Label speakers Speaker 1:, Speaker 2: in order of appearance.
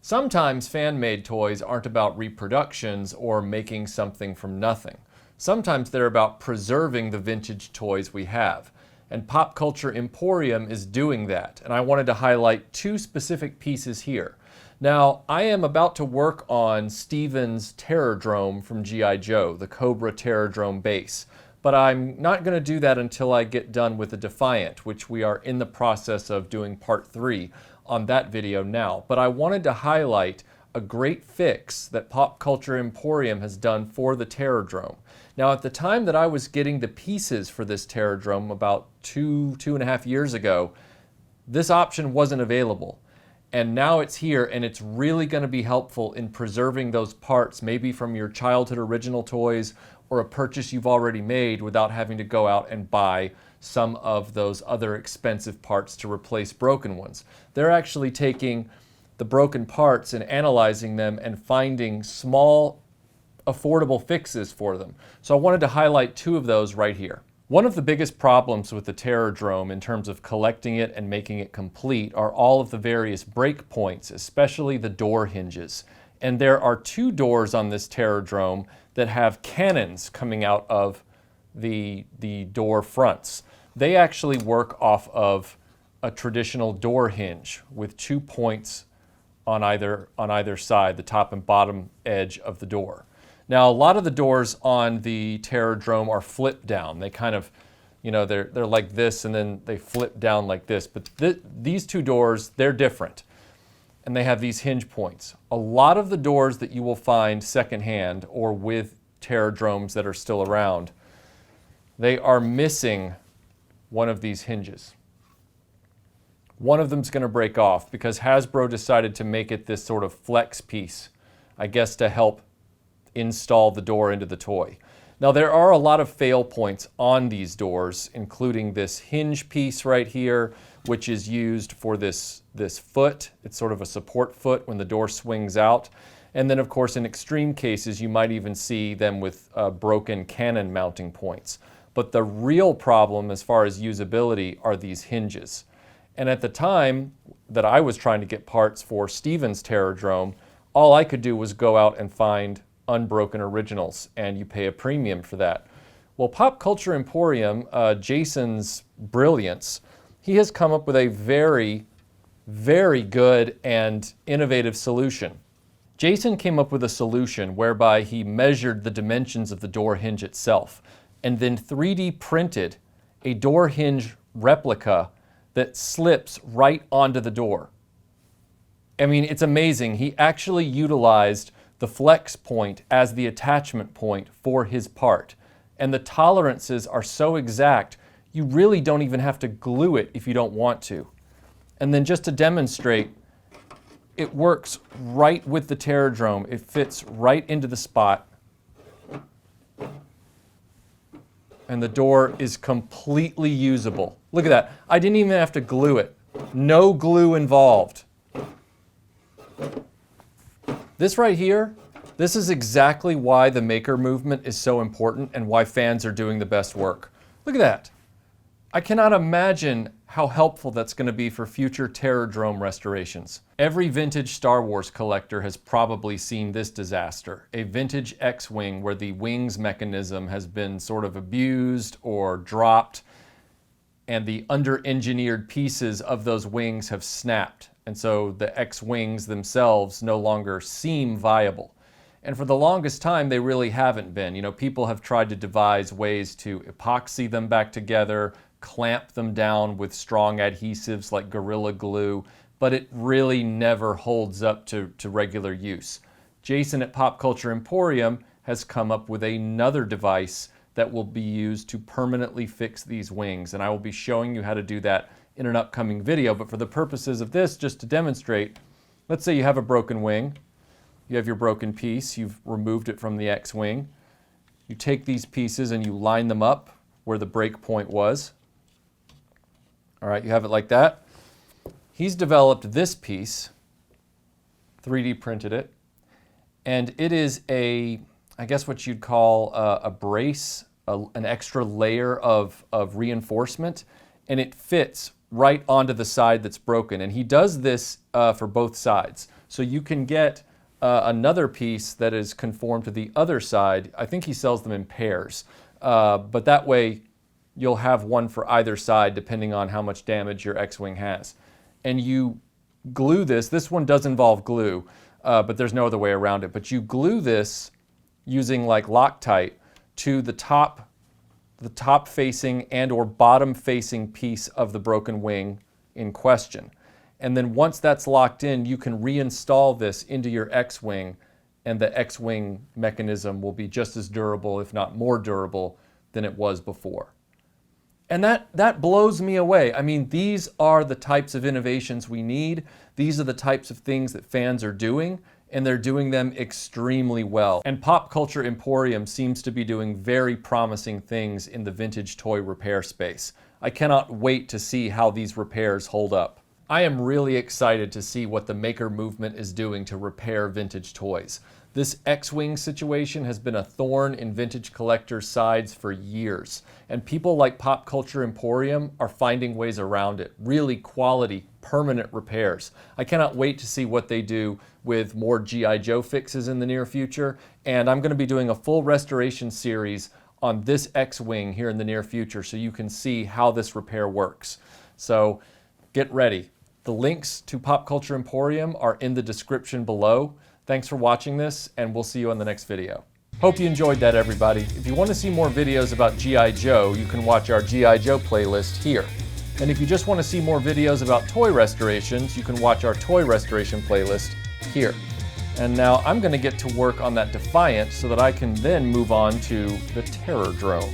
Speaker 1: Sometimes fan-made toys aren't about reproductions or making something from nothing. Sometimes they're about preserving the vintage toys we have. And Pop Culture Emporium is doing that. And I wanted to highlight two specific pieces here. Now, I am about to work on Steven's Terrordrome from G.I. Joe, the Cobra Terrordrome base. But I'm not going to do that until I get done with the Defiant, which we are in the process of doing part 3 on that video now. But I wanted to highlight a great fix that Pop Culture Emporium has done for the Terrordrome. Now, at the time that I was getting the pieces for this Terrordrome about two and a half years ago, this option wasn't available. And now it's here, and it's really going to be helpful in preserving those parts, maybe from your childhood original toys or a purchase you've already made without having to go out and buy some of those other expensive parts to replace broken ones. They're actually taking the broken parts and analyzing them and finding small, affordable fixes for them. So I wanted to highlight two of those right here. One of the biggest problems with the Terrordrome in terms of collecting it and making it complete are all of the various break points, especially the door hinges. And there are two doors on this Terrordrome that have cannons coming out of the door fronts. They actually work off of a traditional door hinge with 2 points on either side, the top and bottom edge of the door. Now, a lot of the doors on the Terrordrome are flipped down. They kind of, they're like this, and then they flip down like this. But these two doors, they're different, and they have these hinge points. A lot of the doors that you will find secondhand or with Terrordromes that are still around, they are missing one of these hinges. One of them's going to break off because Hasbro decided to make it this sort of flex piece, I guess, to help install the door into the toy. Now, there are a lot of fail points on these doors, including this hinge piece right here, which is used for this foot. It's sort of a support foot when the door swings out. And then, of course, in extreme cases, you might even see them with broken cannon mounting points. But the real problem as far as usability are these hinges. And at the time that I was trying to get parts for Steven's Terrordrome, all I could do was go out and find unbroken originals, and you pay a premium for that. Well, Pop Culture Emporium, Jason's brilliance, he has come up with a very, very good and innovative solution. Jason came up with a solution whereby he measured the dimensions of the door hinge itself and then 3D printed a door hinge replica that slips right onto the door. I mean, it's amazing. He actually utilized the flex point as the attachment point for his part. And the tolerances are so exact, you really don't even have to glue it if you don't want to. And then just to demonstrate, it works right with the Terrordrome. It fits right into the spot. And the door is completely usable. Look at that. I didn't even have to glue it. No glue involved. This right here, this is exactly why the maker movement is so important and why fans are doing the best work. Look at that. I cannot imagine how helpful that's going to be for future Terrordrome restorations. Every vintage Star Wars collector has probably seen this disaster, a vintage X-Wing where the wings mechanism has been sort of abused or dropped, and the under-engineered pieces of those wings have snapped. And so the X-Wings themselves no longer seem viable. And for the longest time, they really haven't been. People have tried to devise ways to epoxy them back together, clamp them down with strong adhesives like Gorilla Glue, but it really never holds up to regular use. Jason at Pop Culture Emporium has come up with another device that will be used to permanently fix these wings, and I will be showing you how to do that in an upcoming video. But for the purposes of this, just to demonstrate, let's say you have a broken wing. You have your broken piece, you've removed it from the X-Wing. You take these pieces and you line them up where the break point was. All right, you have it like that. He's developed this piece, 3D printed it, and it is I guess what you'd call a brace, an extra layer of reinforcement, and it fits right onto the side that's broken. And he does this for both sides. So you can get another piece that is conformed to the other side. I think he sells them in pairs, but that way you'll have one for either side depending on how much damage your X-Wing has. And you glue this. This one does involve glue, but there's no other way around it. But you glue this using like Loctite to the top facing and or bottom facing piece of the broken wing in question. And then once that's locked in, you can reinstall this into your X-Wing, and the X-Wing mechanism will be just as durable, if not more durable, than it was before. And that blows me away. I mean, these are the types of innovations we need. These are the types of things that fans are doing, and they're doing them extremely well. And Pop Culture Emporium seems to be doing very promising things in the vintage toy repair space. I cannot wait to see how these repairs hold up. I am really excited to see what the maker movement is doing to repair vintage toys. This X-Wing situation has been a thorn in vintage collectors' sides for years, and people like Pop Culture Emporium are finding ways around it. Really quality, permanent repairs. I cannot wait to see what they do with more G.I. Joe fixes in the near future, and I'm going to be doing a full restoration series on this X-Wing here in the near future so you can see how this repair works. So get ready. The links to Pop Culture Emporium are in the description below. Thanks for watching this, and we'll see you on the next video. Hope you enjoyed that, everybody. If you want to see more videos about G.I. Joe, you can watch our G.I. Joe playlist here. And if you just want to see more videos about toy restorations, you can watch our toy restoration playlist here. And now I'm going to get to work on that Defiant so that I can then move on to the Terror Drone.